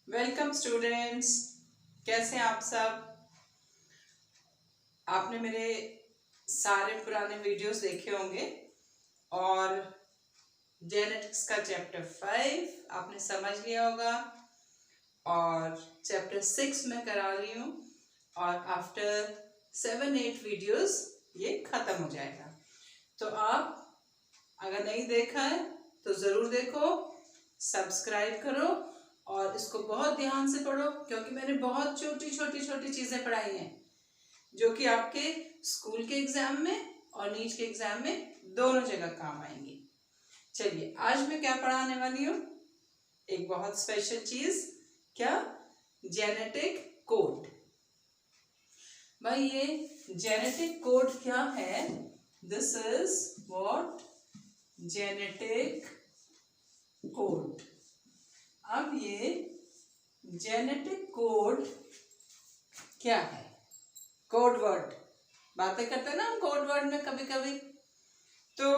Welcome students, कैसे हैं आप सब। आपने मेरे सारे पुराने वीडियोस देखे होंगे और जेनेटिक्स का चैप्टर 5 आपने समझ लिया होगा और चैप्टर 6 में करा रही हूँ और आफ्टर 7-8 वीडियोस ये खत्म हो जाएगा। तो आप अगर नहीं देखा है तो ज़रूर देखो, सब्सक्राइब करो और इसको बहुत ध्यान से पढ़ो, क्योंकि मैंने बहुत छोटी छोटी चीज़ें पढ़ाई हैं जो कि आपके स्कूल के एग्जाम में और नीट के एग्जाम में दोनों जगह काम आएंगी। चलिए, आज मैं क्या पढ़ाने वाली हूँ, एक बहुत स्पेशल चीज़। क्या? Genetic code. भाई, ये जेनेटिक कोड क्या है? This is what genetic code. अब ये जेनेटिक कोड क्या है? कोड वर्ड, बातें करते हैं ना हम कोड वर्ड में कभी कभी। तो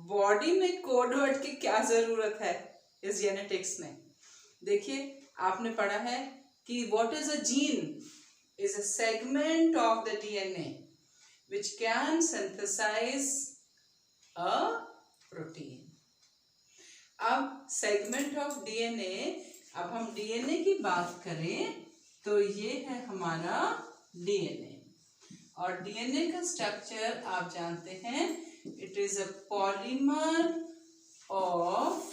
बॉडी में कोड वर्ड की क्या जरूरत है इस जेनेटिक्स में? देखिए, आपने पढ़ा है कि what is a gene is a segment of the DNA which can synthesise a protein. अब सेगमेंट ऑफ डीएनए, अब हम डीएनए की बात करें तो ये है हमारा डीएनए और डीएनए का स्ट्रक्चर आप जानते हैं, it is a polymer of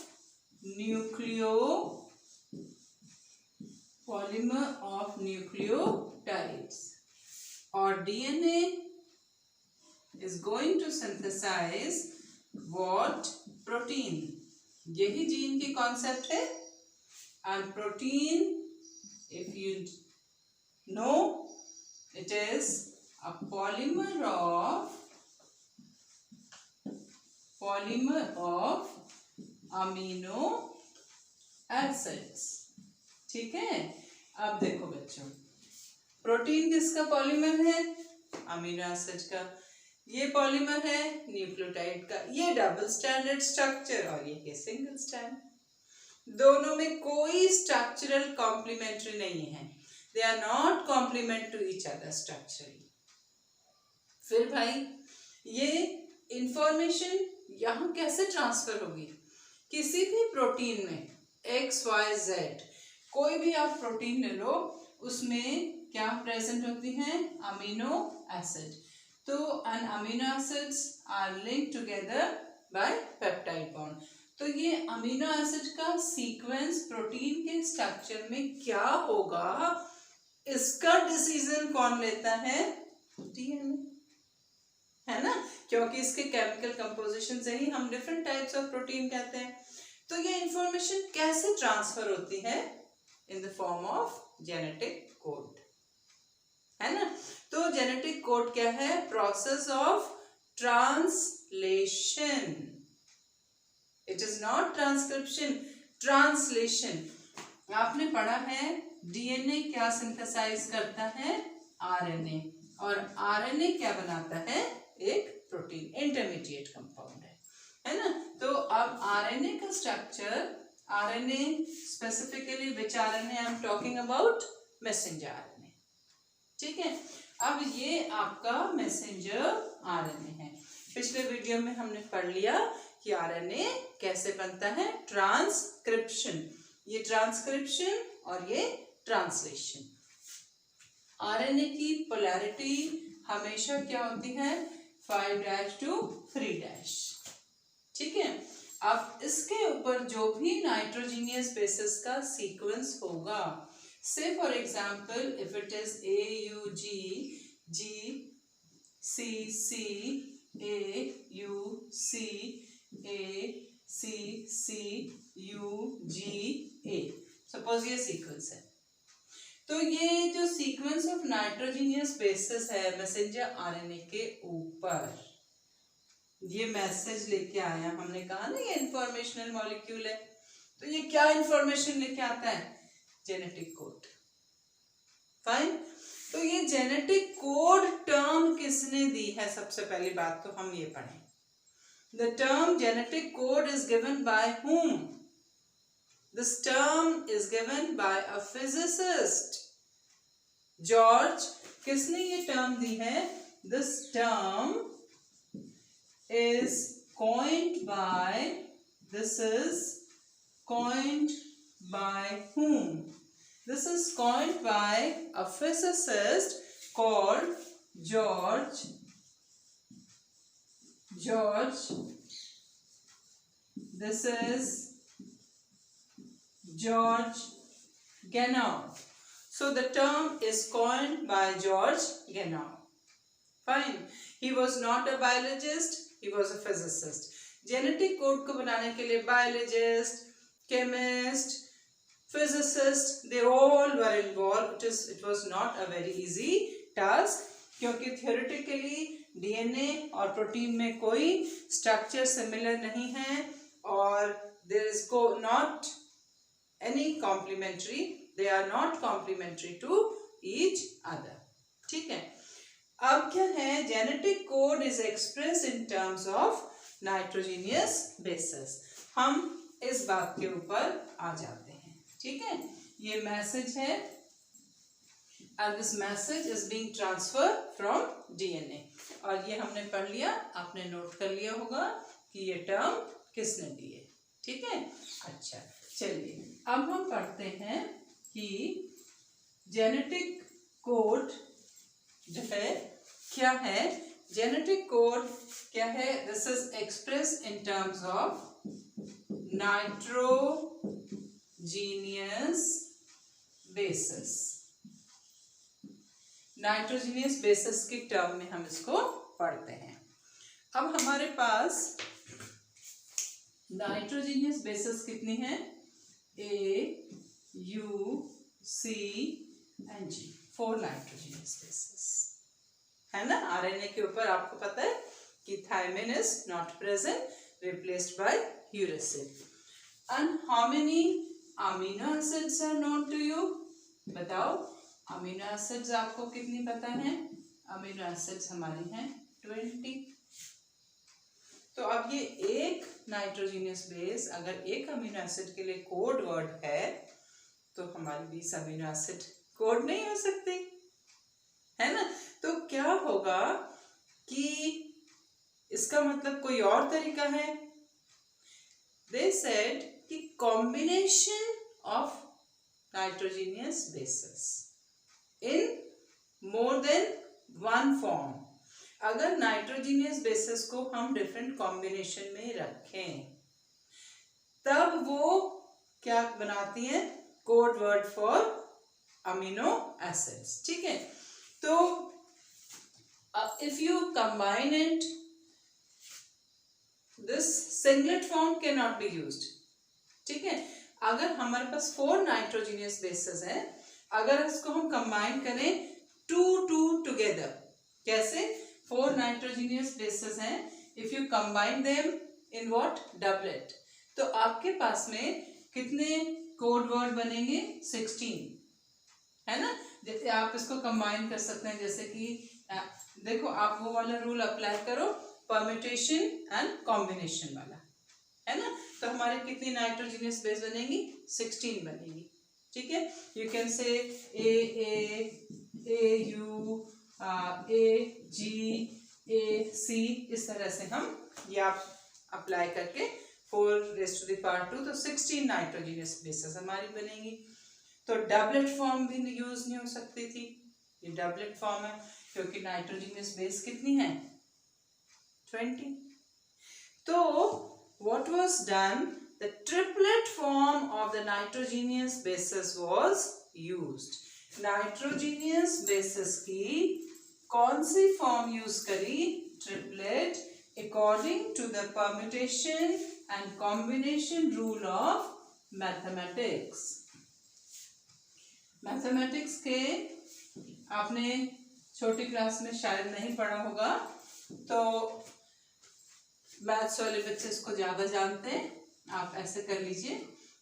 nucleotides और DNA is going to synthesize what? Protein. यही जीन की कॉन्सेप्ट है। And protein, if you know, it is a polymer of amino acids। ठीक है। अब देखो बच्चों, प्रोटीन किसका पॉलीमर है? अमीनो एसिड का। ये पॉलीमर है न्यूक्लियोटाइड का। ये डबल स्टैंडर्ड स्ट्रक्चर और ये सिंगल स्टैंड। दोनों में कोई स्ट्रक्चरल कॉम्प्लीमेंट्री नहीं है। They are not complement to each other structurally. फिर भाई, ये इंफॉर्मेशन यहाँ कैसे ट्रांसफर होगी? किसी भी प्रोटीन में XYZ कोई भी आप प्रोटीन ले लो, उसमें क्या प्रेजेंट होती हैं? Amino acid. तो N amino acids are linked together by peptide bond. तो ये अमीनो एसिड का सीक्वेंस प्रोटीन के स्ट्रक्चर में क्या होगा, इसका डिसीजन कौन लेता है? डीएनए, है ना? क्योंकि इसके केमिकल कंपोजिशन से ही हम डिफरेंट टाइप्स ऑफ प्रोटीन कहते हैं। तो ये इंफॉर्मेशन कैसे ट्रांसफर होती है? In the form of genetic code, है ना? तो जेनेटिक कोड क्या है? Process of translation. It is not transcription, translation. आपने पढ़ा है डीएनए क्या सिंथेसाइज करता है? आरएनए। और आरएनए क्या बनाता है? एक प्रोटीन, इंटरमीडिएट कंपाउंड है ना? तो अब आरएनए का structure, RNA specifically which RNA I am talking about? Messenger RNA. ठीक है। अब ये आपका मैसेंजर आरएनए है। पिछले वीडियो में हमने पढ़ लिया कि आरएनए कैसे बनता है? ट्रांसक्रिप्शन। ये ट्रांसक्रिप्शन और ये ट्रांसलेशन। आरएनए की पोलैरिटी हमेशा क्या होती है? 5' to 3'। ठीक है। अब इसके ऊपर जो भी नाइट्रोजीनियस बेसिस का सीक्वेंस होगा, से for example if it is AUG GCC AUC ACCUGA, suppose ये सीक्वेंस है। तो ये जो सीक्वेंस ऑफ नाइट्रोजीनियस बेसिस है मैसेंजर आरएनए के ऊपर, ये मैसेज लेके आया। हमने कहा ना ये इंफॉर्मेशनल मॉलिक्यूल है। तो ये क्या इंफॉर्मेशन लेके आता है? Genetic code. फाइन। तो ये जेनेटिक कोड टर्म किसने दी है? सबसे पहली बात तो हम ये पढ़ें। The term genetic code is given by whom? This term is given by a physicist. George, किसने ये term दी है? This term is coined by, this is coined by whom? This is coined by a physicist called George. This is George Gamow. So the term is coined by George Gamow. Fine. He was not a biologist, he was a physicist. Genetic code को बनाने के लिए biologist, chemist, physicists, they all were involved. It was not a very easy task, क्योंकि theoretically DNA और protein में कोई structure similar नहीं है और there is not any complementary, they are not complementary to each other. ठीक है. अब क्या है? Genetic code is express in terms of nitrogenous basis. हम इस बात के ऊपर आ जाते हैं. ठीक है. ये मैसेज है and this message is being transferred from DNA. और ये हमने पढ़ लिया, आपने नोट कर लिया होगा कि ये टर्म किसने दी है. ठीक है. अच्छा, चलिए अब हम पढ़ते हैं कि जेनेटिक कोड जो है क्या है. जेनेटिक कोड क्या है? This is express in terms of nitrogenous basis. Nitrogenous bases की टर्म में हम इसको पढ़ते हैं. अब हमारे पास नाइट्रोजीनियस बेसिस कितनी है? A, U, C and G. 4 nitrogenous bases है ना. आरएनए के ऊपर आपको पता है कि thymine is not present, replaced by uracil. And how many amino acids are known to you? बताओ, अमीनो एसिड्स आपको कितनी पता है? अमीनो एसिड्स हमारी हैं 20. तो अब ये एक नाइट्रोजीनियस बेस अगर एक अमीनो एसिड के लिए कोड वर्ड है तो हमारी 20 अमीनो एसिड कोड नहीं हो सकते, है ना. तो क्या होगा कि इसका मतलब कोई और तरीका है. दे सेड कि combination of nitrogenous basis in more than one form. अगर नाइट्रोजीनियस बेसिस को हम डिफरेंट कॉम्बिनेशन में रखें तब वो क्या बनाती हैं? Code word for amino acids. ठीक है. तो if you combine it, this singlet form cannot be used. ठीक है. अगर हमारे पास 4 नाइट्रोजीनियस बेसिस है, अगर इसको हम कंबाइन करें 2 टुगेदर, कैसे? 4 नाइट्रोजीनियस बेसिस हैं. If you combine them in what? Doublet. तो आपके पास में कितने कोड वर्ड बनेंगे? 16, है ना. जैसे आप इसको कंबाइन कर सकते हैं, जैसे कि देखो आप वो वाला रूल अप्लाई करो, परम्यूटेशन एंड कॉम्बिनेशन वाला, है ना. तो हमारे कितनी नाइट्रोजीनियस बेस बनेगी? 16 बनेगी. ठीक है. You can say A U A जी ए सी, इस तरह से हम ये आप अप्लाई करके 4⁻², तो 16 नाइट्रोजीनियस बेसेस हमारी बनेगी. तो डबलेट फॉर्म भी यूज नहीं हो सकती थी. ये डबलेट फॉर्म है क्योंकि नाइट्रोजीनियस बेस कितनी है? 20. तो what was done? The triplet form of the nitrogenous bases was used. Nitrogenous bases की कौन सी फॉर्म यूज करी? Triplet, according to the permutation and combination rule of mathematics. Mathematics के आपने छोटी क्लास में शायद नहीं पढ़ा होगा, तो मैथ्स वाले बच्चे इसको ज्यादा जानते हैं. आप ऐसे कर लीजिए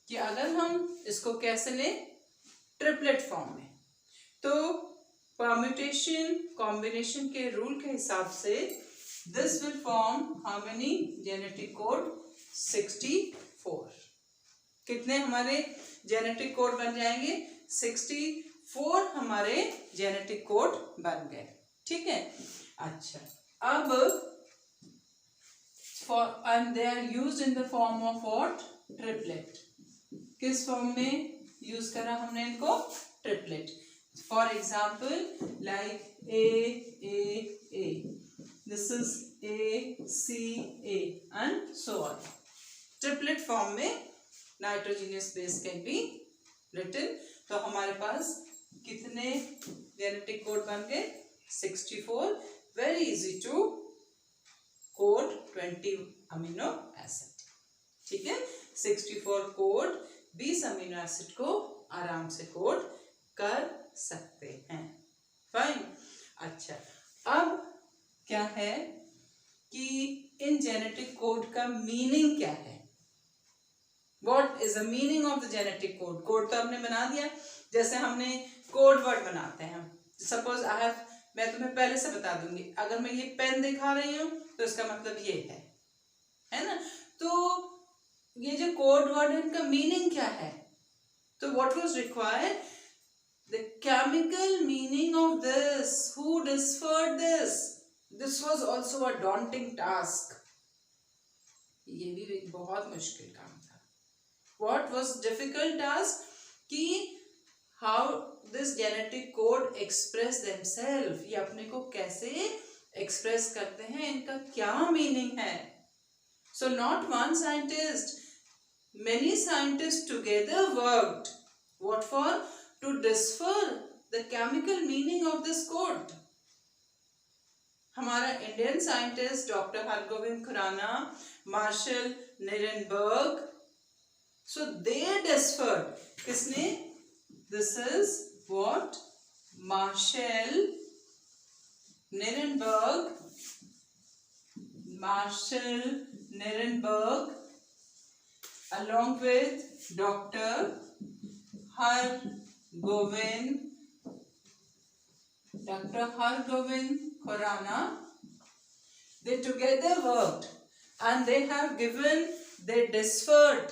कि अगर हम इसको कैसे लें? ट्रिपलेट फॉर्म में. तो परम्यूटेशन कॉम्बिनेशन के रूल के हिसाब से this will form how many genetic code? 64. कितने हमारे जेनेटिक कोड बन जाएंगे? 64 हमारे जेनेटिक कोड बन गए। ठीक है, अच्छा अब and they are used in the form of what? Triplet. किस फॉर्म में यूज करा हमने इनको? Triplet. For example like A, this is A, C, A and so on। Triplet form में nitrogenous base can be written. तो हमारे पास कितने जेनेटिक कोड बन गए? 64। Very easy to code 20 amino acid. ठीक है, 64 कोड 20 अमीनो एसिड को आराम से कोड कर सकते हैं। फाइन। अच्छा, अब क्या है कि इन जेनेटिक कोड का मीनिंग क्या है? What is the meaning of the genetic code? Code तो हमने बना दिया, जैसे हमने कोड वर्ड बनाते हैं। सपोज आई हैव, मैं तुम्हें पहले से बता दूंगी, अगर मैं ये पेन दिखा रही हूँ तो इसका मतलब ये है ना? तो ये जो कोड वर्ड है इनका मीनिंग क्या है? तो what was required? The chemical meaning of this, who discovered this? This was also a daunting task. ये भी एक बहुत मुश्किल काम था। What was difficult task? कि how this genetic code express themselves, ये अपने को कैसे एक्सप्रेस करते हैं, इनका क्या मीनिंग है? So not one scientist, many scientists together worked. What for? To decipher the chemical meaning of this code. हमारा Indian scientist doctor Hargobind Khorana, Marshall Nirenberg, so they deciphered. किसने? This is what? Marshall Nirenberg along with Dr. Hargovind Khurana. They together worked and they have given, they deciphered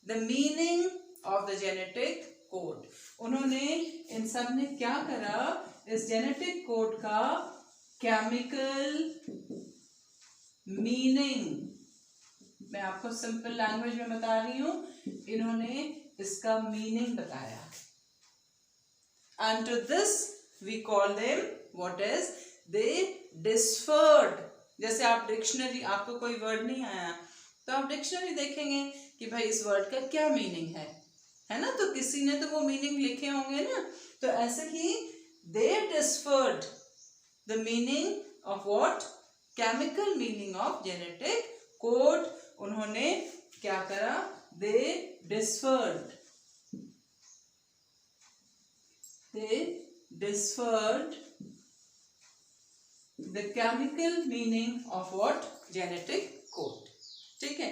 the meaning of the genetic code. उन्होंने इन सब ने क्या करा? इस genetic code का chemical meaning, मैं आपको सिंपल लैंग्वेज में बता रही हूं, इन्होंने इसका मीनिंग बताया। And to this we call them what is? They deciphered. जैसे आप डिक्शनरी, आपको कोई वर्ड नहीं आया तो आप डिक्शनरी देखेंगे कि भाई इस वर्ड का क्या मीनिंग है ना? तो किसी ने तो वो मीनिंग लिखे होंगे ना। तो ऐसे ही they deciphered the meaning of what? Chemical meaning of genetic code. उन्होंने क्या करा? They deciphered the chemical meaning of what? Genetic code. ठीक है,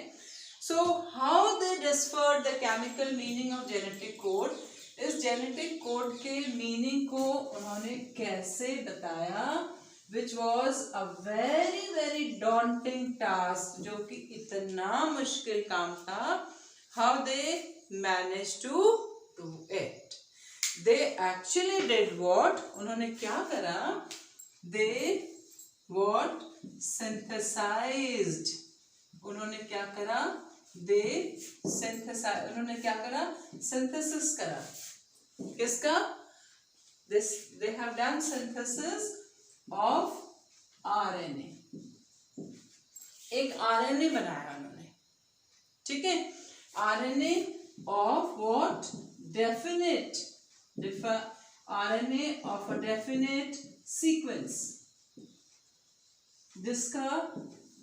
so how they deciphered the chemical meaning of genetic code? इस जेनेटिक कोड के meaning को उन्होंने कैसे बताया? Which was a very very daunting task, जो कि इतना मुश्किल काम था। How they managed to do it? They actually did what? उन्होंने क्या करा? They what? Synthesized. उन्होंने क्या करा? They synthesized. उन्होंने क्या करा? Synthesis करा। किसका? They have done synthesis of RNA। एक RNA बनाया उन्होंने। ठीक है, RNA of what? Definite RNA of a definite sequence, जिसका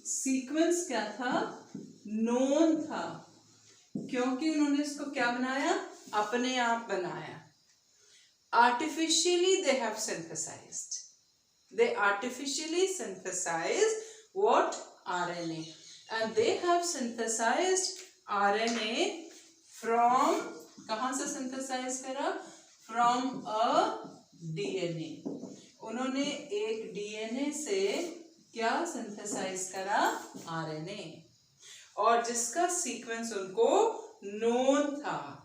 सीक्वेंस क्या था? नोन था। क्योंकि उन्होंने इसको क्या बनाया? अपने आप बनाया। Artificially they have synthesized. They artificially synthesized what? RNA. And they have synthesized RNA from, कहाँ से synthesize करा? From a DNA. उन्होंने एक DNA से क्या synthesize करा? RNA। और जिसका सीक्वेंस उनको known था.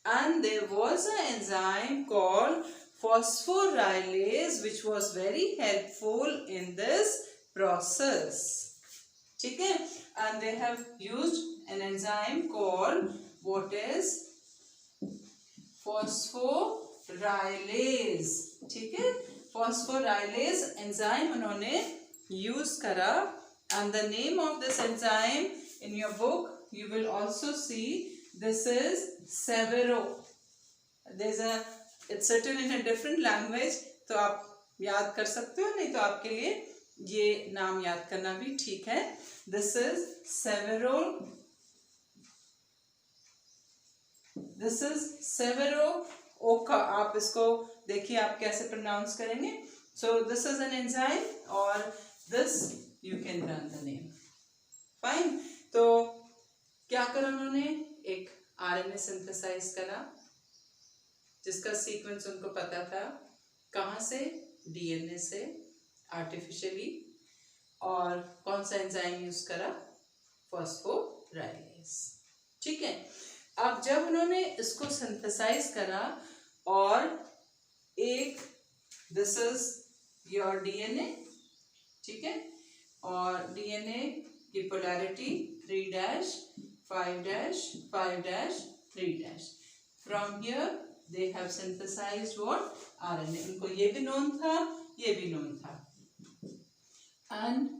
And there was an enzyme called phosphorylase which was very helpful in this process. ठीक है. And they have used an enzyme called what is phosphorylase. ठीक है. phosphorylase enzyme उन्होंने use करा. And the name of this enzyme in your book you will also see this is Severo. It's written in a different language, तो आप याद कर सकते हो, नहीं तो आपके लिए ये नाम याद करना भी ठीक है. This is Severo. This is Severo Oka. आप इसको देखिए आप कैसे प्रोनाउंस करेंगे. So this is an enzyme और this you can learn the name. Fine. तो क्या करा उन्होंने, एक आरएनए सिंथेसाइज करा जिसका सीक्वेंस उनको पता था. कहाँ से, डीएनए से आर्टिफिशियली. और कौन सा एंजाइम यूज करा, फॉस्फोराइलेज. ठीक है. अब जब उन्होंने इसको सिंथेसाइज करा और एक दिस इज योर डीएनए. ठीक है. और डीएनए की polarity 3' 5' 5' 3'. From here they have synthesized what, RNA. उनको ये भी known था, ये भी known था. And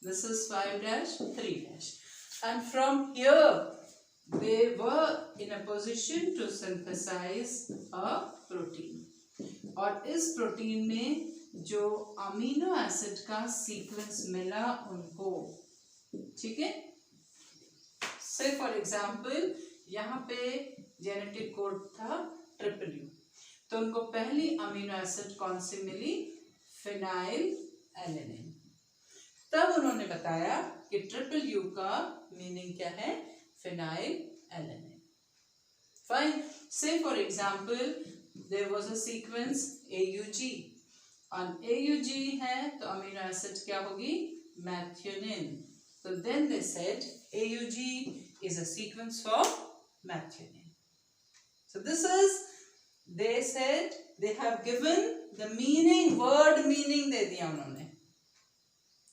this is 5' 3'. And from here they were in a position to synthesize a protein. और इस प्रोटीन में जो अमीनो एसिड का सीक्वेंस मिला उनको. ठीक है. से फॉर एग्जाम्पल यहाँ पे जेनेटिक कोड था ट्रिपल यू. तो उनको पहली अमीनो एसिड कौन सी मिली, फिनाइल एलेनिन. तब उन्होंने बताया कि ट्रिपल यू का मीनिंग क्या है, phenyl alanine. Fine. Say for example there was a sequence AUG. और AUG है तो अमीनो एसिड क्या होगी, मैथ्योनिन. So then they said AUG is a sequence for methionine. So this is, they said they have given the meaning, word meaning दे दिया उन्होंने.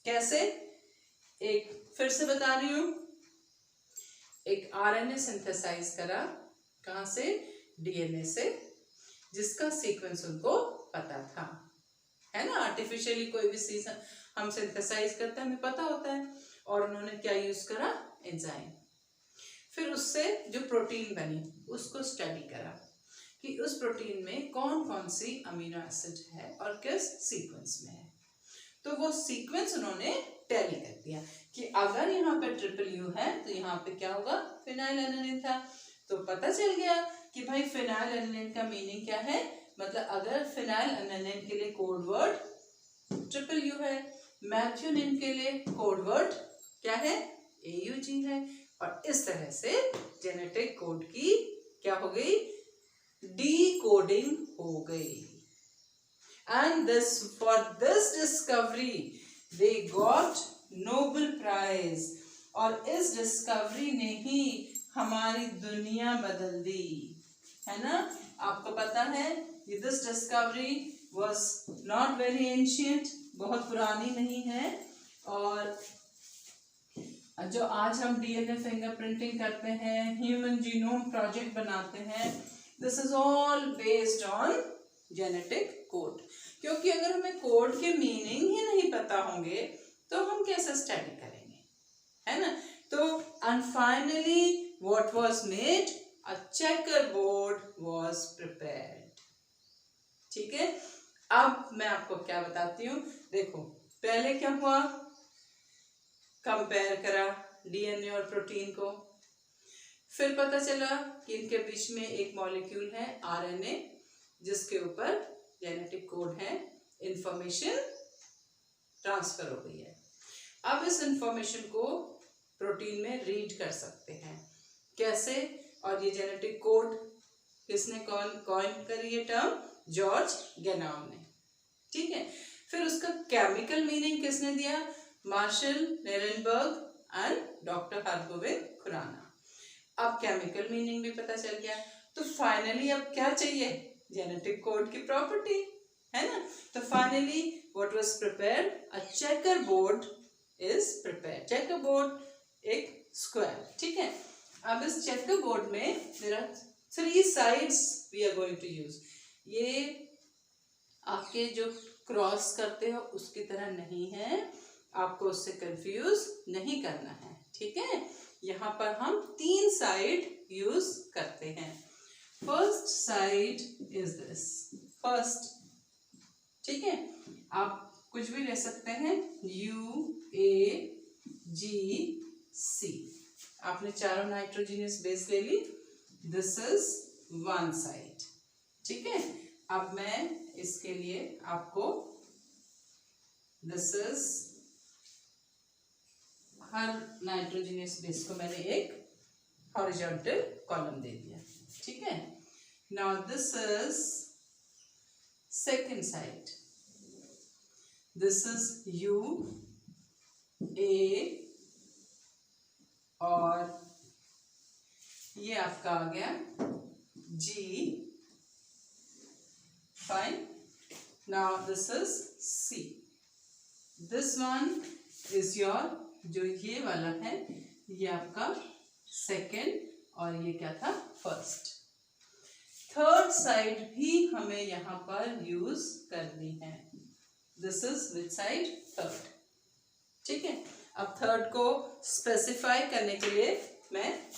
कैसे, एक फिर से बता रही हूँ. एक आरएनए सिंथेसाइज करा, कहाँ से, डीएनए से, जिसका सीक्वेंस उनको पता था. है ना. आर्टिफिशियली कोई भी चीज हम सिंथेसाइज करते हैं, हमें पता होता है. और उन्होंने क्या यूज करा, एंजाइम. फिर उससे जो प्रोटीन बनी उसको स्टडी करा कि उस प्रोटीन में कौन कौन सी अमीनो एसिड है और किस सीक्वेंस में है. तो वो सीक्वेंस उन्होंने टैली कर दिया कि अगर यहाँ पे ट्रिपल यू है तो यहाँ पे क्या होगा, फिनाइल एलेनिन था. तो पता चल गया कि भाई फिनाइल एलेनिन का मीनिंग क्या है. मतलब अगर फिनाइल एलेनिन के लिए कोड वर्ड ट्रिपल यू है, मैथ्योनिन के लिए कोड वर्ड क्या है, AUG है. और इस तरह से जेनेटिक कोड की क्या हो गई, डीकोडिंग हो गई. And this for this discovery they got Nobel prize. और इस डिस्कवरी ने ही हमारी दुनिया बदल दी. है ना. आपको पता है this discovery was not very ancient, बहुत पुरानी नहीं है. और जो आज हम डीएनए फिंगरप्रिंटिंग करते हैं, ह्यूमन जीनोम प्रोजेक्ट बनाते हैं, this is all based on genetic code. क्योंकि अगर हमें कोड के मीनिंग ही नहीं पता होंगे तो हम कैसे स्टडी करेंगे, है ना. तो and finally what was made, a checker board was prepared. ठीक है. अब मैं आपको क्या बताती हूँ. देखो पहले क्या हुआ, कंपेयर करा डीएनए और प्रोटीन को. फिर पता चला कि इनके बीच में एक मॉलिक्यूल है आरएनए, जिसके ऊपर जेनेटिक कोड है. इंफॉर्मेशन ट्रांसफर हो गई है. अब इस इंफॉर्मेशन को प्रोटीन में रीड कर सकते हैं. कैसे, और ये जेनेटिक कोड किसने कॉइन करी ये टर्म, जॉर्ज गेनाउ ने. ठीक है. फिर उसका केमिकल मीनिंग किसने दिया, Marshall Nirenberg and doctor Hargobind Khorana. अब केमिकल मीनिंग भी पता चल गया। तो फाइनली अब क्या चाहिए, जेनेटिक कोड की प्रॉपर्टी, है ना। तो finally what was prepared, a checker board is prepared. Checker board एक स्क्वायर, ठीक है। अब इस चेकर बोर्ड में there are 3 sides we are going to use. ये आपके जो क्रॉस करते हो उसकी तरह नहीं है, आपको उससे कंफ्यूज नहीं करना है, ठीक है। यहाँ पर हम 3 साइड यूज करते हैं। First side is this, first, ठीक है। आप कुछ भी ले सकते हैं, UAGC। आपने चारों नाइट्रोजनियस बेस ले ली, दिस इज 1 साइड, ठीक है। अब मैं इसके लिए आपको this is, her nitrogenous base को मैंने एक हॉरिजॉन्टल कॉलम दे दिया, ठीक है। Now this is second side, this is UA और ये आपका आ गया G, fine. Now this is C, this one is your, जो ये वाला है ये आपका सेकेंड और ये क्या था, फर्स्ट। थर्ड साइड भी हमें यहाँ पर यूज करनी है, this is which side, third, ठीक है। अब थर्ड को स्पेसिफाई करने के लिए मैं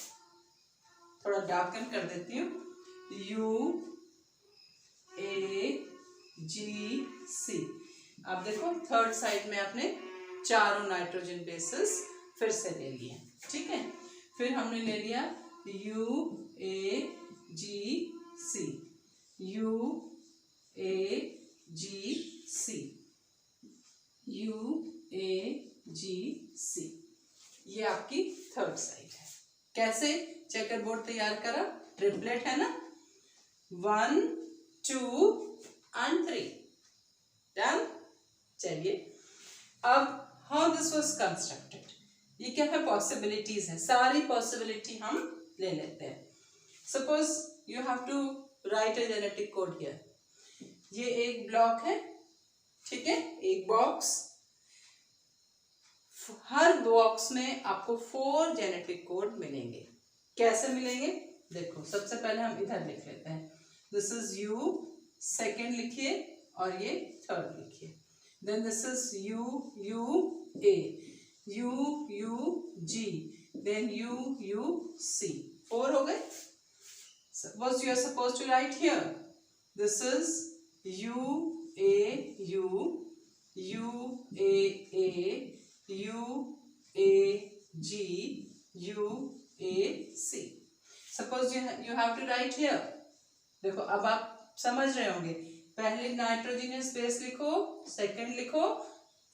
थोड़ा डार्कन कर देती हूँ, UAGC। अब देखो थर्ड साइड में आपने चारों नाइट्रोजन बेसिस फिर से ले लिए, ठीक है। फिर हमने ले लिया UAGC, UAGC, UAGC, ये आपकी थर्ड साइड है। कैसे चेकर बोर्ड तैयार करा, ट्रिपलेट है ना, 1 2 and 3, डन। चलिए अब हाउ दिस वाज कंस्ट्रक्टेड, ये क्या है, पॉसिबिलिटीज है, सारी पॉसिबिलिटी हम ले लेते हैं। Suppose you have to write a genetic code here, ये एक ब्लॉक है, ठीक है, एक बॉक्स, हर बॉक्स में आपको 4 जेनेटिक कोड मिलेंगे। कैसे मिलेंगे, देखो सबसे पहले हम इधर लिख लेते हैं, दिस इज U, सेकेंड लिखिए और ये थर्ड लिखिए, then this is UA, UG, then UC, 4 हो गए। Suppose you are supposed to write here, this is UAU, UAA, UAG, UAC. Suppose you have to write here. देखो अब आप समझ रहे होंगे, पहले नाइट्रोजनियस बेस लिखो, सेकंड लिखो,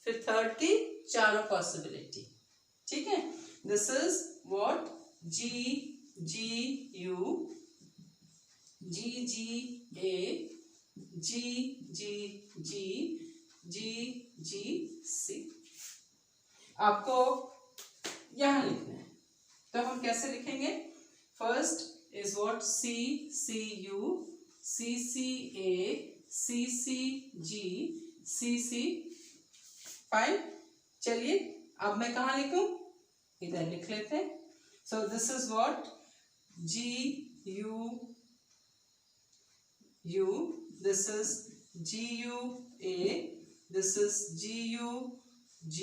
फिर थर्ड की चारों पॉसिबिलिटी, ठीक है। This is what GGU, GGA, GGG, GGC। आपको यहां लिखना है, तो हम कैसे लिखेंगे, first is what CCU, CCA, CCG, CC, fine. चलिए अब मैं कहाँ लिखूं, इधर लिख लेते हैं। So this is what GUU, this is GUA, this is GUG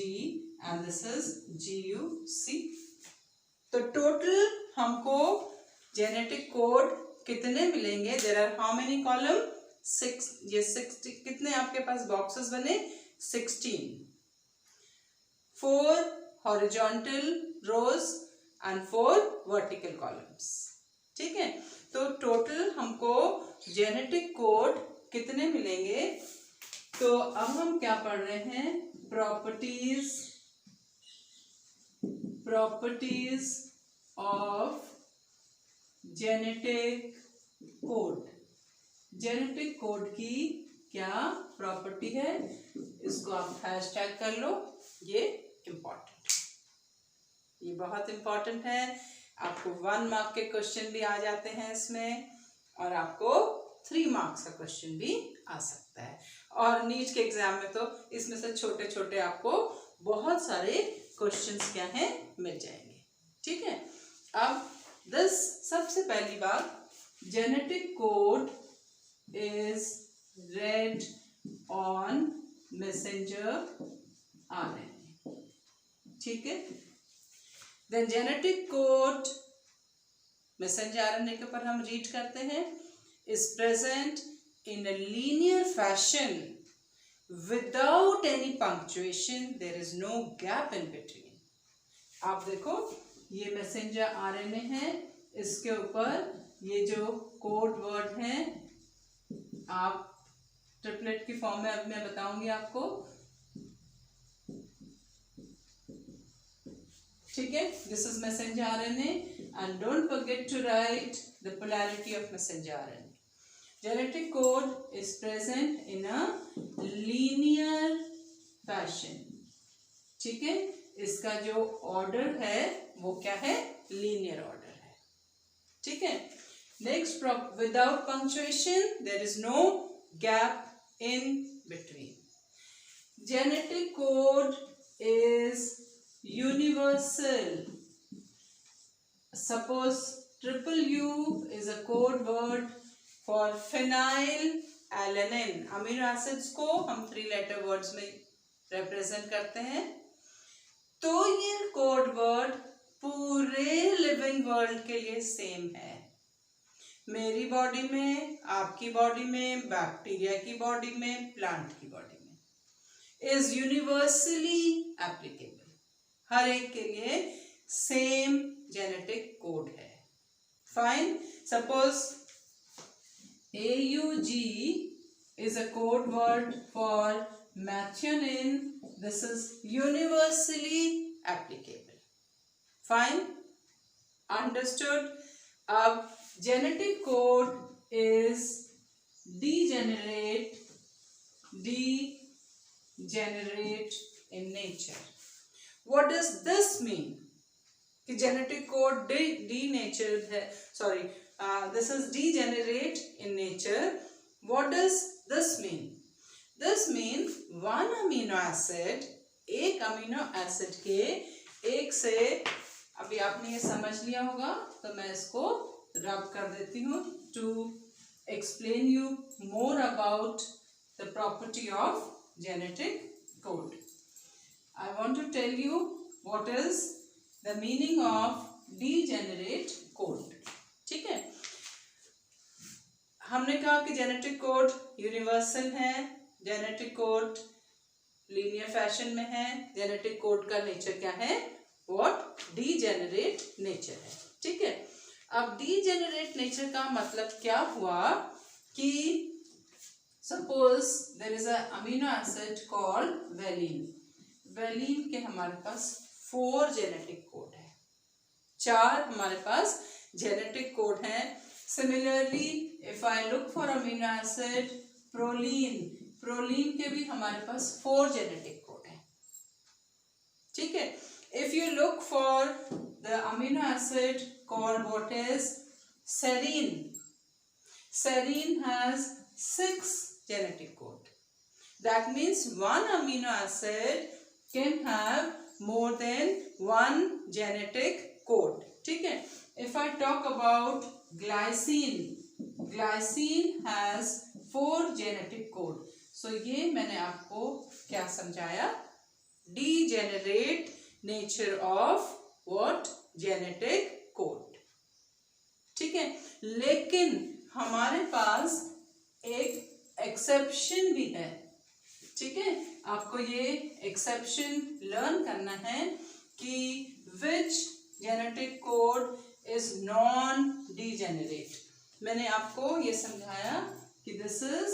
and this is GUC। तो टोटल हमको जेनेटिक कोड कितने मिलेंगे, there are how many column, 6, ये 60, कितने आपके पास बॉक्सेस बने, 16, 4 horizontal rows and 4 vertical columns, ठीक है। तो टोटल हमको जेनेटिक कोड कितने मिलेंगे, तो अब हम क्या पढ़ रहे हैं, properties of genetic code. Genetic code की क्या प्रॉपर्टी है, इसको आप हैशटैग कर लो, ये इम्पॉर्टेंट, ये बहुत इम्पॉर्टेंट है। आपको 1 मार्क के क्वेश्चन भी आ जाते हैं इसमें, और आपको 3 मार्क्स का क्वेश्चन भी आ सकता है। और नीट के एग्जाम में तो इसमें से छोटे छोटे आपको बहुत सारे क्वेश्चंस क्या हैं मिल जाएंगे। ठीक है, अब सबसे पहली बात, genetic code is read on messenger RNA। ठीक है, then genetic code messenger RNA के ऊपर हम रीड करते हैं, is present in a linear fashion without any punctuation, there is no gap in between। आप देखो ये मैसेंजर आरएनए है, इसके ऊपर ये जो कोड वर्ड है, आप ट्रिपलेट की फॉर्म में अब मैं बताऊंगी आपको। ठीक है, this is messenger RNA and don't forget to write the polarity of messenger RNA. Genetic code is present in a linear fashion. ठीक है, इसका जो ऑर्डर है वो क्या है, लीनियर ऑर्डर है। ठीक है, next, without punctuation, there is no gap in between। Genetic code is universal। Suppose U is a code word for phenylalanine। Amino acids को हम 3 लेटर वर्ड्स में रिप्रेजेंट करते हैं, तो ये कोड वर्ड पूरे लिविंग वर्ल्ड के लिए सेम है। मेरी बॉडी में, आपकी बॉडी में, बैक्टीरिया की बॉडी में, प्लांट की बॉडी में, इज यूनिवर्सली एप्लीकेबल। हर एक के लिए सेम जेनेटिक कोड है। Fine, suppose AUG is a code word for methionine, this is universally applicable। Fine, understood। अब genetic code is degenerate in nature। What does this mean कि genetic code denatured है, sorry, this is degenerate in nature। What does this mean? This means one amino acid, एक amino acid के एक से, अभी आपने ये समझ लिया होगा तो मैं इसको रब कर देती हूँ to explain you more about the property of genetic code। I want to tell you what is the meaning of degenerate code। ठीक है, हमने कहा कि जेनेटिक कोड यूनिवर्सल है, जेनेटिक कोड लीनियर फैशन में है, जेनेटिक कोड का nature क्या है, व्हाट, डीजेनरेट नेचर है। ठीक है, अब डीजेनरेट नेचर का मतलब क्या हुआ कि suppose there is a amino acid called valine. Valine के हमारे पास 4 जेनेटिक कोड है, 4 हमारे पास जेनेटिक कोड है। Similarly if I look for amino acid proline, proline के भी हमारे पास 4 जेनेटिक कोड है। ठीक है, if you look for the amino acid called what is serine, serine has 6 genetic code। That means one amino acid can have more than 1 genetic code। ठीक है, if I talk about glycine, glycine has 4 genetic code। so ये मैंने आपको क्या समझाया, degenerate nature of what, genetic code। ठीक है, लेकिन हमारे पास एक एक्सेप्शन भी है। ठीक है, आपको ये एक्सेप्शन लर्न करना है कि which genetic code is non degenerate। मैंने आपको ये समझाया कि this is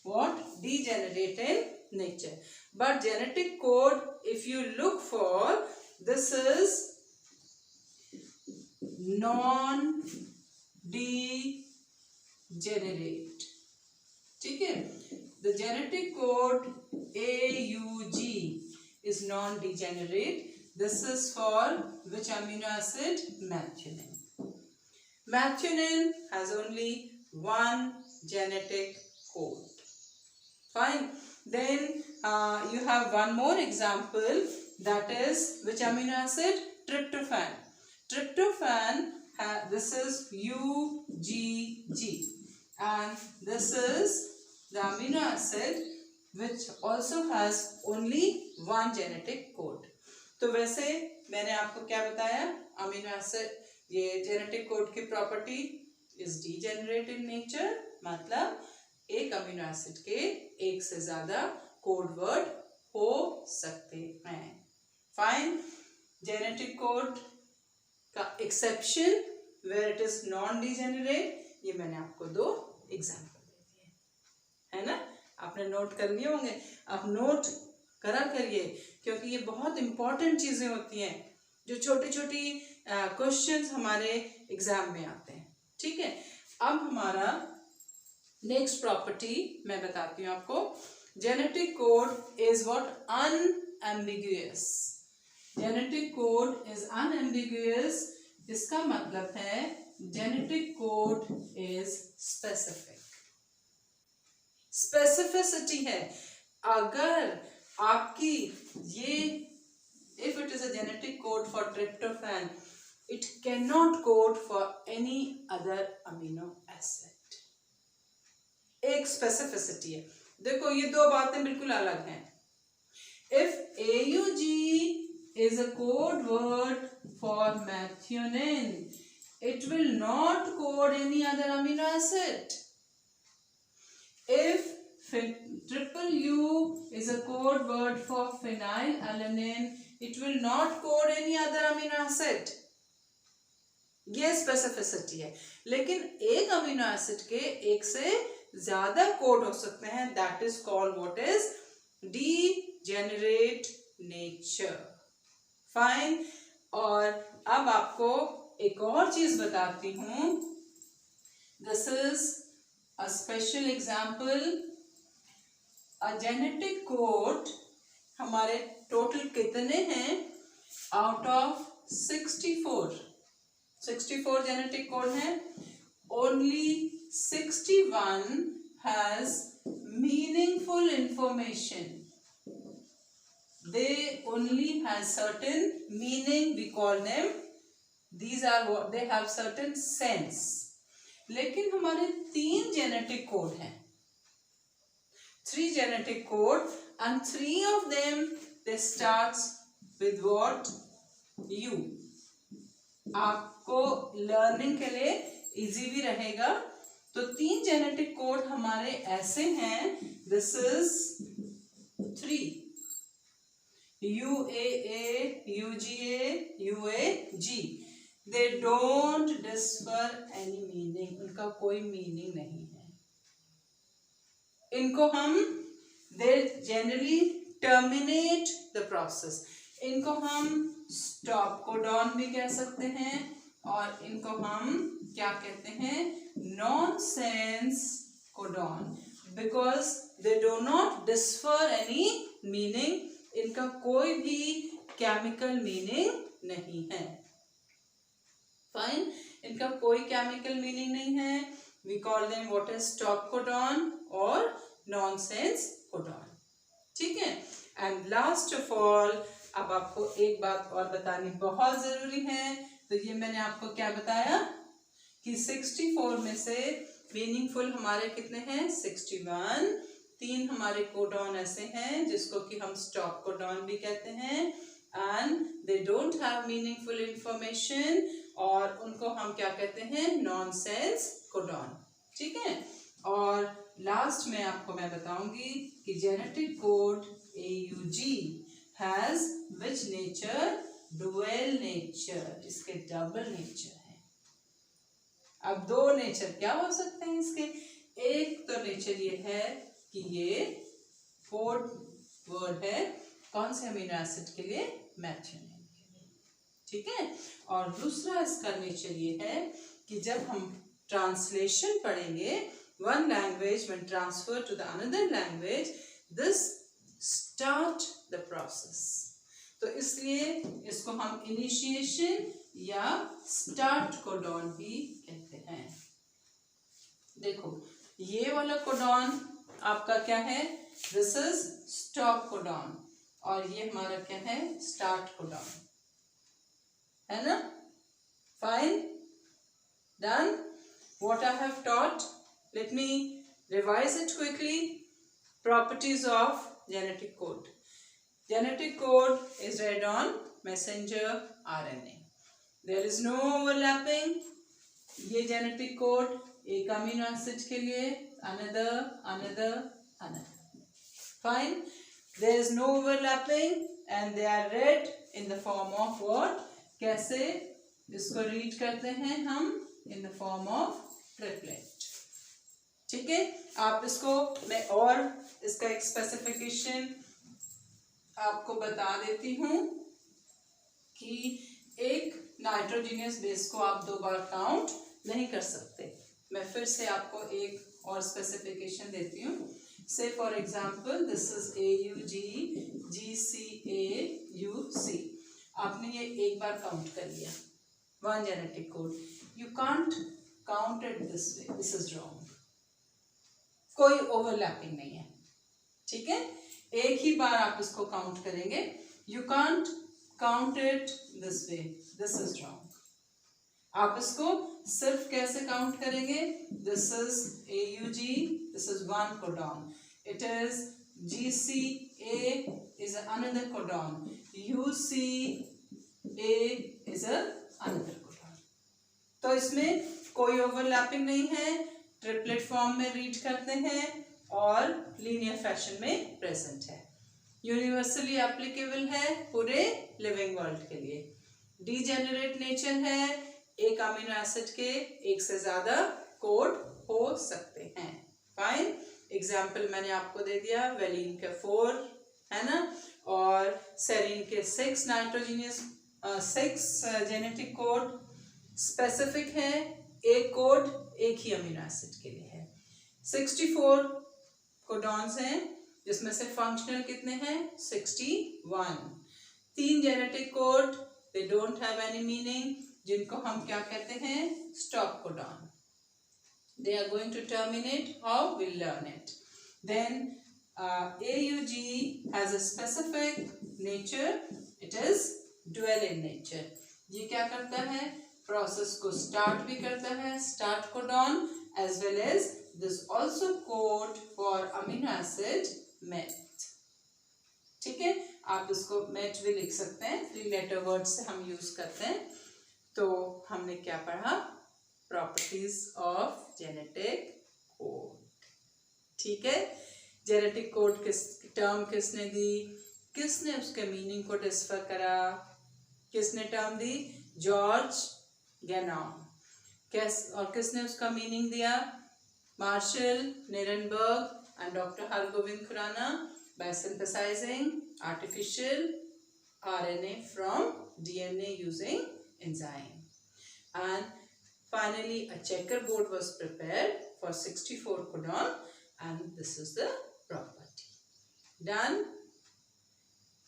what, degenerate in nature। But genetic code, if you look for, this is non degenerate। ठीक है, the genetic code AUG is non degenerate। This is for which amino acid? Methionine. Methionine has only one genetic code. Fine. Then you have one more example, that is which amino acid? Tryptophan. Tryptophan, this is UGG, and this is the amino acid which also has only one genetic code. तो वैसे मैंने आपको क्या बताया, amino acid ये genetic code की property is degenerate in nature, मतलब एक अमीनो एसिड के एक से ज्यादा कोड वर्ड हो सकते हैं. फाइन. जेनेटिक कोड का exception where it is non degenerate, ये मैंने आपको दो एग्जाम्पल दे दिए, है ना. आपने नोट कर लिए होंगे, आप नोट करा करिए, क्योंकि ये बहुत इंपॉर्टेंट चीजें होती हैं जो छोटी छोटी क्वेश्चंस हमारे एग्जाम में आते हैं. ठीक है. अब हमारा नेक्स्ट प्रॉपर्टी मैं बताती हूँ आपको. Genetic code is what? Unambiguous. Genetic code is unambiguous. इसका मतलब है genetic code is specific. Specificity है. अगर आपकी ये if it is a genetic code for tryptophan, it cannot code for any other amino acid. एक स्पेसिफिसिटी है. देखो ये दो बातें बिल्कुल अलग हैं. If AUG is a code word for methionine, it will not code any other amino acid. If triple U is a code word for phenylalanine, it will not code any other amino acid. ये specificity है. लेकिन एक amino acid के एक से ज्यादा code हो सकते हैं. That is called what is? Degenerate nature. Fine. और अब आपको एक और चीज बताती हूं. This is a special example. A genetic code हमारे टोटल कितने हैं? आउट ऑफ 64 जेनेटिक कोड हैं. Only 61 has meaningful information. They only have certain meaning. We call them, these are what they have certain sense. लेकिन हमारे 3 genetic code हैं. 3 genetic code, and 3 of them they starts with what? U. आपको learning के लिए easy भी रहेगा. तो 3 genetic code हमारे ऐसे हैं. This is 3 UAA, UGA, UAG. They don't differ any meaning. उनका कोई मीनिंग नहीं है. इनको हम they generally terminate the process. इनको हम स्टॉप कोडॉन भी कह सकते हैं, और इनको हम क्या कहते हैं? Nonsense codon, because they do not decipher any meaning. इनका कोई भी केमिकल मीनिंग नहीं है. फाइन. इनका कोई केमिकल मीनिंग नहीं है. We call them what is? Stop codon और नॉनसेंस कोडॉन. ठीक है. एंड लास्ट ऑफ ऑल, अब आपको एक बात और बतानी बहुत जरूरी है. तो ये मैंने आपको क्या बताया कि 64 में से मीनिंगफुल हमारे कितने हैं? 61. 3 हमारे कोडॉन ऐसे हैं जिसको कि हम स्टॉप कोडॉन भी कहते हैं, and they don't have meaningful information, और उनको हम क्या कहते हैं? Nonsense codon. ठीक है. और लास्ट में आपको मैं बताऊंगी कि genetic code AUG has which nature? Dual nature. इसके डबल नेचर है. अब 2 नेचर क्या हो सकते हैं इसके? एक तो नेचर ये है कि ये कोड वर्ड है कौन से अमीनो एसिड के लिए? मैथियोनिन के लिए. ठीक है. और दूसरा इसका नेचर ये है कि जब हम ट्रांसलेशन पढ़ेंगे, one language when transferred to the another language, this start the process. तो इसलिए इसको हम इनिशिएशन या स्टार्ट कोडॉन भी कहते हैं। देखो ये वाला कोडॉन आपका क्या है, दिस इज स्टॉप कोडॉन, और ये हमारा क्या है, स्टार्ट कोडॉन, है ना। Fine, done. What I have taught, let me revise it quickly. Properties of genetic code. Genetic code is read on messenger RNA. There is no overlapping. ये genetic code एक amino acid के लिए, another. Fine. There is no overlapping and they are read in the form of what? कैसे इसको read करते हैं हम? In the form of triplet. ठीक है, आप इसको मैं और इसका एक स्पेसिफिकेशन आपको बता देती हूँ कि एक नाइट्रोजीनियस बेस को आप 2 बार काउंट नहीं कर सकते। मैं फिर से आपको एक और स्पेसिफिकेशन देती हूँ। से for example this is AUG GCAUC, आपने ये एक बार काउंट कर लिया, 1 genetic code. You can't count it this way, this is wrong. कोई ओवरलैपिंग नहीं है, ठीक है। एक ही बार आप इसको काउंट करेंगे, you can't count it this way, this is wrong. आप इसको सिर्फ कैसे काउंट करेंगे, this is AUG, this is 1 codon, it is GCA is another codon, UCA is another codon। तो इसमें कोई ओवरलैपिंग नहीं है, ट्रिपलेट फॉर्म में रीड करते हैं और लीनियर फैशन में प्रेजेंट है, यूनिवर्सली एप्लीकेबल है पूरे लिविंग वर्ल्ड के लिए। डीजेनरेट नेचर है, एक अमीनो एसिड के एक से ज्यादा कोड हो सकते हैं। फाइन, एग्जाम्पल मैंने आपको दे दिया, वेलिन के 4 है ना, और सेरीन के 6 नाइट्रोजीनियस 6 जेनेटिक कोड स्पेसिफिक है, एक कोड एक ही अमीनो एसिड के लिए है। 64 कोडॉन्स हैं जिसमें से फंक्शनल कितने हैं, 61। 3 genetic code, they don't have any meaning, जिनको हम क्या कहते हैं, stop codon. They are going to terminate, how we'll learn it. Then AUG has a specific nature, it is dual in nature। ये क्या करता है, प्रोसेस को स्टार्ट भी करता है, start codon, as well as this also code for amino acid MET। ठीक है, आप इसको MET भी लिख सकते हैं, 3 लेटर वर्ड से हम यूज करते हैं। तो हमने क्या पढ़ा, प्रॉपर्टीज ऑफ जेनेटिक कोड। ठीक है, जेनेटिक कोड टर्म किसने दी, किसने उसके मीनिंग को डिस्कवर करा, किसने टर्म दी, जॉर्ज गैनॉन। और किसने उसका मीनिंग दिया, Marshall Nirenberg and doctor Hargobind Khorana, by synthesizing artificial RNA from DNA using enzyme। And finally a checkerboard was prepared for 64 codon and this is the property। Done।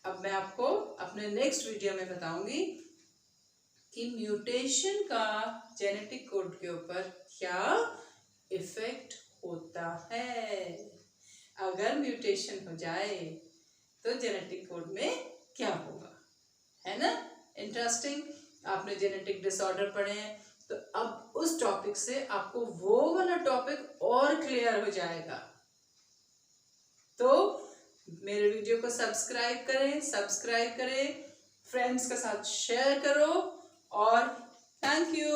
अब मैं आपको अपने नेक्स्ट वीडियो में बताऊंगी कि म्यूटेशन का जेनेटिक कोड के ऊपर क्या इफेक्ट होता है। अगर म्यूटेशन हो जाए तो जेनेटिक कोड में क्या होगा, है ना। इंटरेस्टिंग, आपने जेनेटिक डिसऑर्डर पढ़े हैं तो अब उस टॉपिक से आपको वो वाला टॉपिक और क्लियर हो जाएगा। तो मेरे वीडियो को सब्सक्राइब करें, फ्रेंड्स के साथ शेयर करो, और थैंक यू।